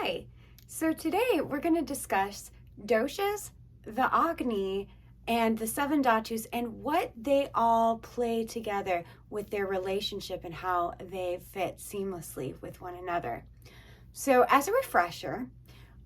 Hi, so today we're going to discuss doshas, the Agni, and the seven Dhatus and what they all play together with their relationship and how they fit seamlessly with one another. So as a refresher,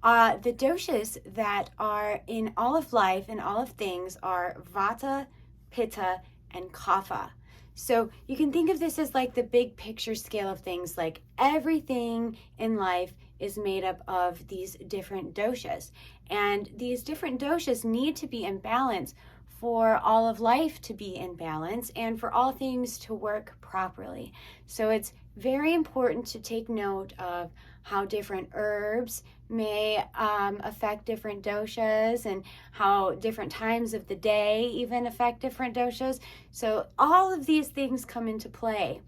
the doshas that are in all of life and all of things are Vata, Pitta, and Kapha. So you can think of this as like the big picture scale of things, like everything in life is made up of these different doshas. And these different doshas need to be in balance for all of life to be in balance and for all things to work properly. So it's very important to take note of how different herbs may affect different doshas and how different times of the day even affect different doshas. So all of these things come into play,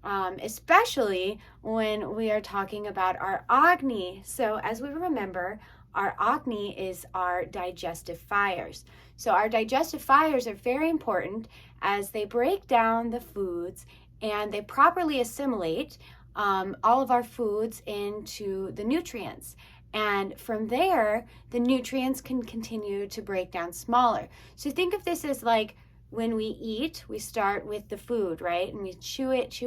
especially when we are talking about our Agni. So as we remember, our Agni is our digestive fires. So our digestive fires are very important as they break down the foods and they properly assimilate all of our foods into the nutrients. And from there, the nutrients can continue to break down smaller. So think of this as like when we eat, we start with the food, right? And we chew it,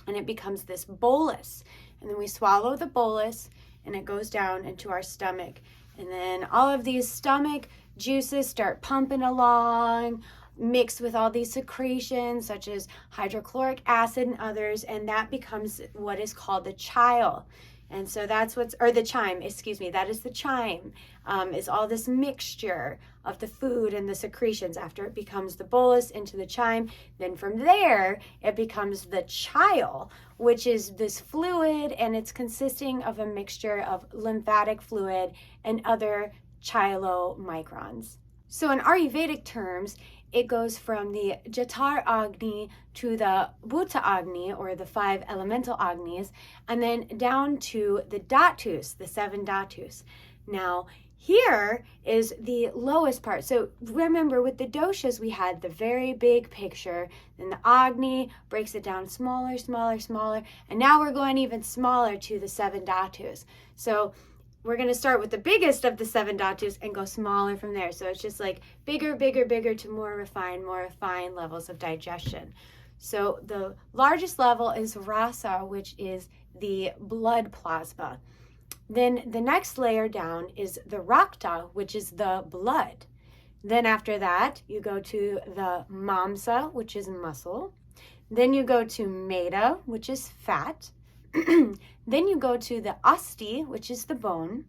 and it becomes this bolus. And then we swallow the bolus, and it goes down into our stomach. And then all of these stomach juices start pumping along, mixed with all these secretions such as hydrochloric acid and others, and that becomes what is called the chyle. And so that's the chyme, that is the chyme, is all this mixture of the food and the secretions after it becomes the bolus into the chyme. Then from there, it becomes the chyle, which is this fluid, and it's consisting of a mixture of lymphatic fluid and other chylomicrons. So in Ayurvedic terms, it goes from the Jatar Agni to the Bhuta Agni, or the 5 elemental Agnis, and then down to the Dhatus, the 7 Dhatus. Now, here is the lowest part. So remember, with the doshas, we had the very big picture, then the Agni breaks it down smaller, and now we're going even smaller to the 7 Dhatus. So we're going to start with the biggest of the 7 Dhatus and go smaller from there. So it's just like bigger to more refined levels of digestion. So the largest level is rasa, which is the blood plasma. Then the next layer down is the rakta, which is the blood. Then after that, you go to the mamsa, which is muscle. Then you go to meda, which is fat. Then you go to the asti, which is the bone.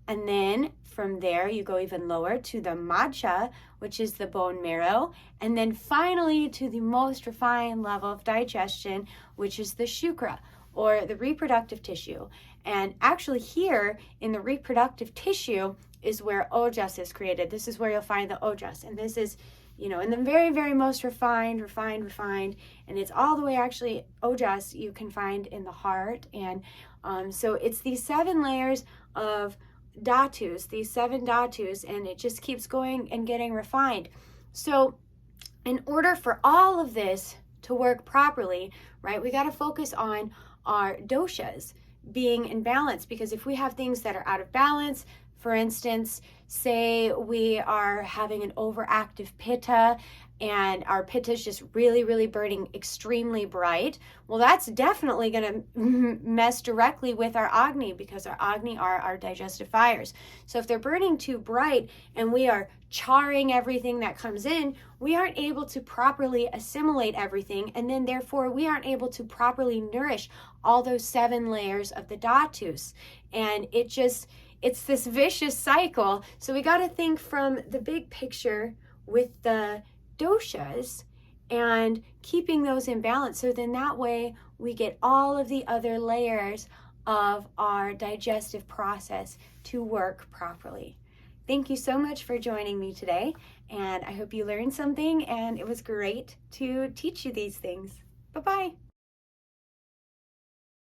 And then from there, you go even lower to the majja, which is the bone marrow. And then finally to the most refined level of digestion, which is the shukra, or the reproductive tissue. And actually here in the reproductive tissue is where ojas is created. This is where you'll find the ojas. And this is, in the very most refined, and it's all the way actually ojas you can find in the heart. And so it's these 7 layers of dhatus, these 7 dhatus, and it just keeps going and getting refined. So in order for all of this to work properly, right, we got to focus on our doshas being in balance, because if we have things that are out of balance, for instance, say we are having an overactive pitta and our pitta is just really burning extremely bright, well, that's definitely going to mess directly with our Agni, because our Agni are our digestive fires. So if they're burning too bright and we are charring everything that comes in, we aren't able to properly assimilate everything, and then therefore we aren't able to properly nourish all those 7 layers of the dhatus. And it's this vicious cycle. So we got to think from the big picture with the doshas and keeping those in balance. So then that way we get all of the other layers of our digestive process to work properly. Thank you so much for joining me today. And I hope you learned something, and it was great to teach you these things. Bye-bye.